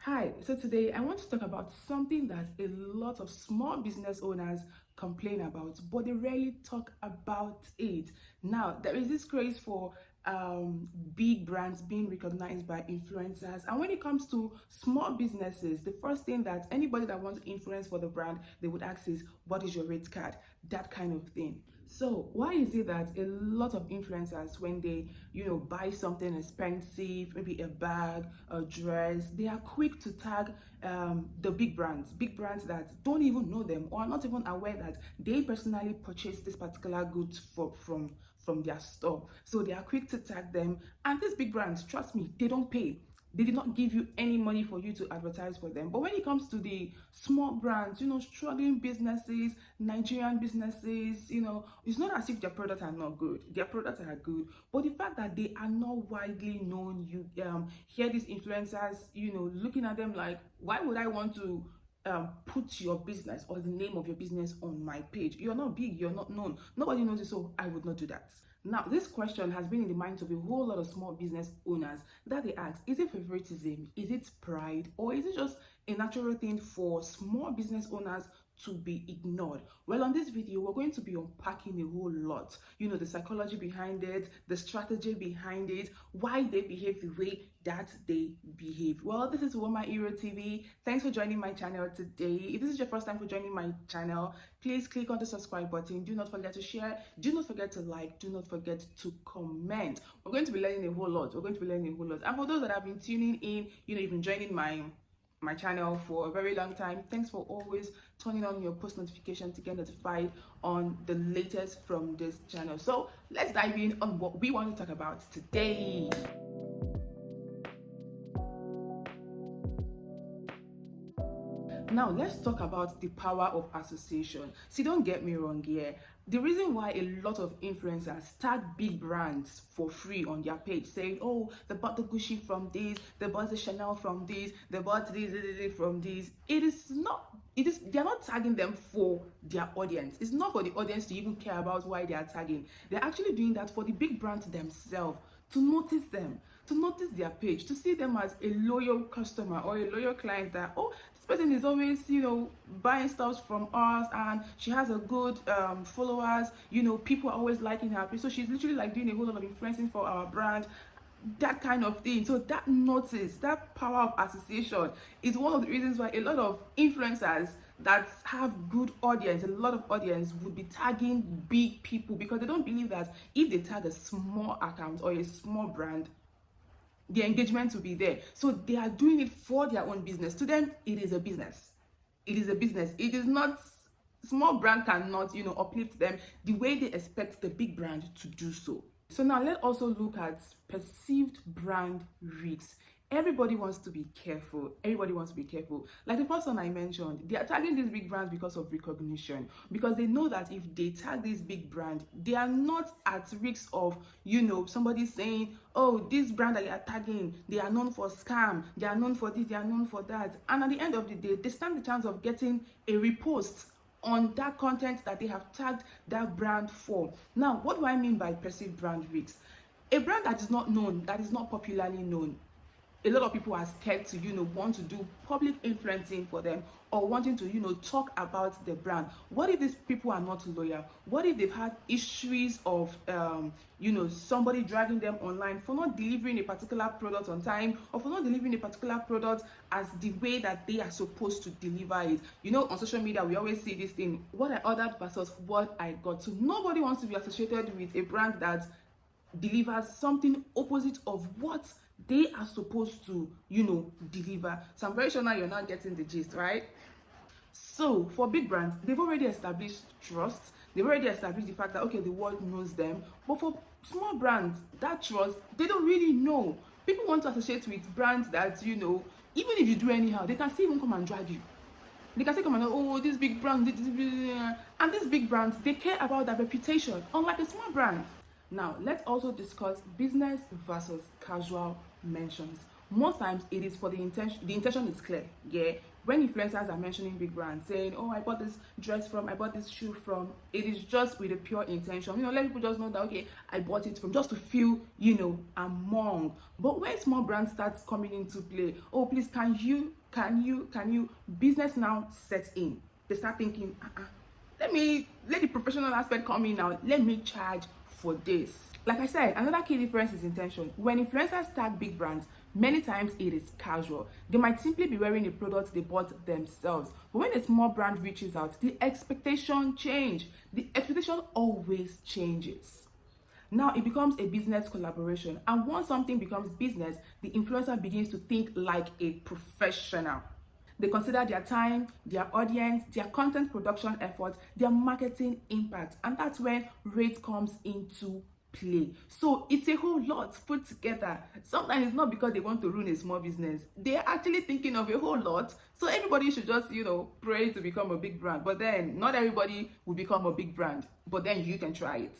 Hi, so today I want to talk about something that a lot of small business owners complain about, but they rarely talk about it. Now, there is this craze for big brands being recognized by influencers, and when it comes to small businesses, the first thing that anybody that wants to influence for the brand they would ask is, what is your rate card? That kind of thing. So why is it that a lot of influencers, when they buy something expensive, maybe a bag, a dress, they are quick to tag the big brands that don't even know them or are not even aware that they personally purchased this particular goods from their store. So they are quick to tag them, and these big brands, trust me, they don't pay. They did not give you any money for you to advertise for them. But when it comes to the small brands, struggling businesses, Nigerian businesses, it's not as if their products are not good. Their products are good, but the fact that they are not widely known, you hear these influencers, looking at them like, why would I want to put your business or the name of your business on my page? You're not big, you're not known, nobody knows you, so I would not do that. Now, this question has been in the minds of a whole lot of small business owners that they ask, is it favoritism, is it pride, or is it just a natural thing for small business owners to be ignored? Well, on this video, we're going to be unpacking a whole lot. The psychology behind it, the strategy behind it, why they behave the way that they behave. Well, this is Woma Hero TV. Thanks for joining my channel today. If this is your first time for joining my channel, please click on the subscribe button. Do not forget to share. Do not forget to like. Do not forget to comment. We're going to be learning a whole lot. And for those that have been tuning in, you've been joining my channel for a very long time. Thanks for always turning on your post notification to get notified on the latest from this channel. So let's dive in on what we want to talk about today. Now, let's talk about the power of association. See, don't get me wrong here. The reason why a lot of influencers tag big brands for free on their page, saying, oh, they bought the Gucci from this, they bought the Chanel from this, they bought this from this, they're not tagging them for their audience. It's not for the audience to even care about why they are tagging. They're actually doing that for the big brands themselves, to notice them, to notice their page, to see them as a loyal customer or a loyal client, that, oh, this person is always buying stuff from us, and she has a good followers, people are always liking her page, so she's literally like doing a whole lot of influencing for our brand, that kind of thing. So that notice, that power of association is one of the reasons why a lot of influencers that have good audience, a lot of audience, would be tagging big people, because they don't believe that if they tag a small account or a small brand, the engagement will be there. So they are doing it for their own business. To them, it is a business. It is not, small brand cannot uplift them the way they expect the big brand to do so. So now let's also look at perceived brand risks. Everybody wants to be careful. Like the first one I mentioned, they are tagging these big brands because of recognition, because they know that if they tag this big brand, they are not at risk of somebody saying, oh, this brand that you are tagging, they are known for scam, they are known for this, they are known for that, and at the end of the day, they stand the chance of getting a repost on that content that they have tagged that brand for. Now, what do I mean by perceived brand risks? A brand that is not known, that is not popularly known, a lot of people are scared to want to do public influencing for them, or wanting to talk about the brand. What if these people are not loyal? What if they've had histories of somebody dragging them online for not delivering a particular product on time, or for not delivering a particular product as the way that they are supposed to deliver it? On social media we always see this thing, what I ordered versus what I got. So nobody wants to be associated with a brand that delivers something opposite of what they are supposed to deliver. So I'm very sure now you're not getting the gist, right? So for big brands, they've already established trust, they've already established the fact that, okay, the world knows them. But for small brands, that trust, they don't really know. People want to associate with brands that even if you do anyhow, they can still even come and drag you. They can say, come and, oh, this big brand, and these big brands, they care about their reputation, unlike a small brand. Now, let's also discuss business versus casual mentions. most times it is for the intention is clear. Yeah, when influencers are mentioning big brands, saying, oh, I bought this dress from, I bought this shoe from, it is just with a pure intention, let people just know that, okay, I bought it from, just to feel, among. But when small brands starts coming into play, oh, please, can you, business now sets in. They start thinking, let the professional aspect come in now, let me charge for this. Like I said, another key difference is intention. When influencers tag big brands, many times it is casual. They might simply be wearing a product they bought themselves. But when a small brand reaches out, the expectation changes. The expectation always changes. Now it becomes a business collaboration. And once something becomes business, the influencer begins to think like a professional. They consider their time, their audience, their content production efforts, their marketing impact. And that's when rate comes into play. So it's a whole lot put together. Sometimes it's not because they want to ruin a small business. They're actually thinking of a whole lot. So everybody should just, pray to become a big brand. But then not everybody will become a big brand. But then you can try it.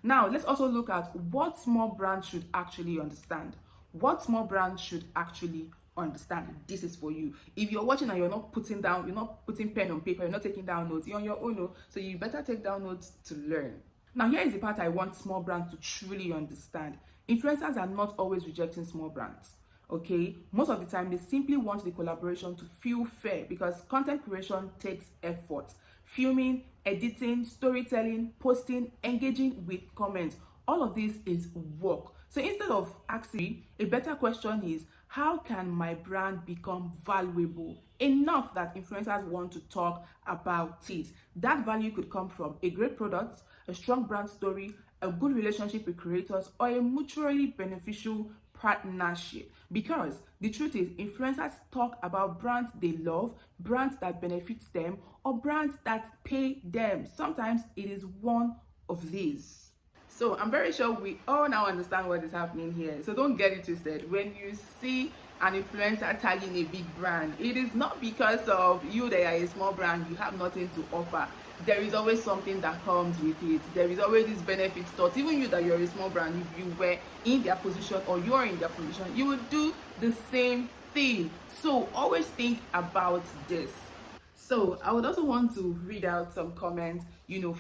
Now, let's also look at what small brands should actually understand. What small brands should actually understand. This is for you. If you're watching and you're not putting pen on paper, you're not taking down notes, you're on your own. So you better take down notes to learn. Now, here is the part I want small brands to truly understand. Influencers are not always rejecting small brands, okay? Most of the time, they simply want the collaboration to feel fair because content creation takes effort. Filming, editing, storytelling, posting, engaging with comments, all of this is work. So instead of asking, a better question is, how can my brand become valuable enough that influencers want to talk about it? That value could come from a great product, a strong brand story, a good relationship with creators, or a mutually beneficial partnership. Because the truth is, influencers talk about brands they love, brands that benefit them, or brands that pay them. Sometimes it is one of these. So I'm very sure we all now understand what is happening here. So don't get it twisted. When you see an influencer tagging a big brand, it is not because of you that are a small brand, you have nothing to offer. There is always something that comes with it. There is always this benefit thought. Even you that you're a small brand, if you were in their position or you're in their position, you would do the same thing. So always think about this. So I would also want to read out some comments,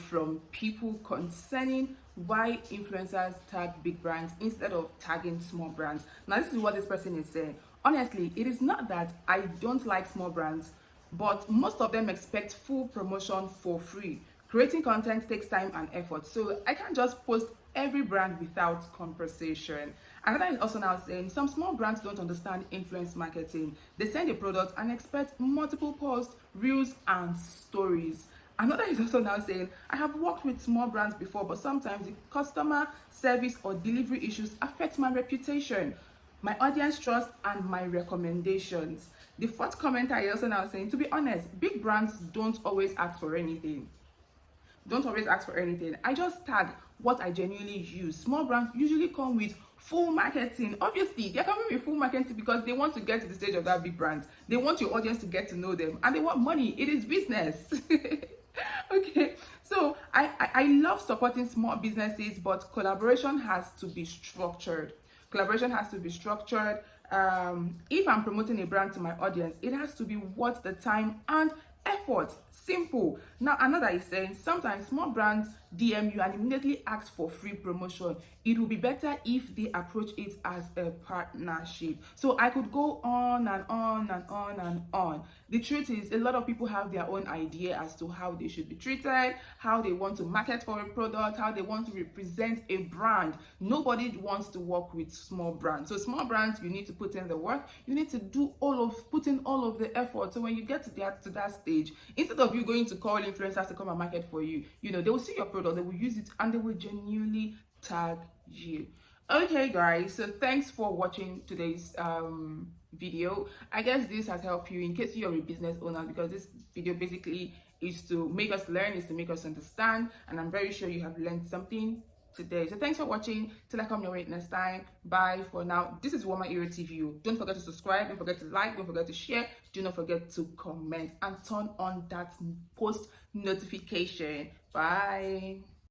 from people concerning why influencers tag big brands instead of tagging small brands. Now, this is what this person is saying. Honestly, it is not that I don't like small brands, but most of them expect full promotion for free. Creating content takes time and effort, so I can't just post every brand without compensation. Another is also now saying some small brands don't understand influence marketing. They send a product and expect multiple posts, reels, and stories. Another is also now saying, I have worked with small brands before, but sometimes the customer service or delivery issues affect my reputation, my audience trust, and my recommendations. The fourth commenter is also now saying, to be honest, big brands don't always ask for anything. I just tag what I genuinely use. Small brands usually come with full marketing. Obviously, they're coming with full marketing because they want to get to the stage of that big brand. They want your audience to get to know them, and they want money. It is business. Okay, so I love supporting small businesses, but collaboration has to be structured. If I'm promoting a brand to my audience, it has to be worth the time and effort. Simple. Now, another is saying sometimes small brands DM you and immediately ask for free promotion. It will be better if they approach it as a partnership. So I could go on and on and on and on. The truth is, a lot of people have their own idea as to how they should be treated, how they want to market for a product, how they want to represent a brand. Nobody wants to work with small brands. So small brands, you need to put in the work. You need to put in all of the effort. So when you get to that stage, instead of you going to call influencers to come and market for you, they will see your product, they will use it, and they will genuinely tag you. Okay guys, so thanks for watching today's video. I guess this has helped you in case you're a business owner, because this video basically is to make us learn, is to make us understand, and I'm very sure you have learned something today. So thanks for watching. Till I come your way next time. Bye for now. This is Woma Iro TV. Don't forget to subscribe, don't forget to like, don't forget to share, do not forget to comment, and turn on that post notification. Bye.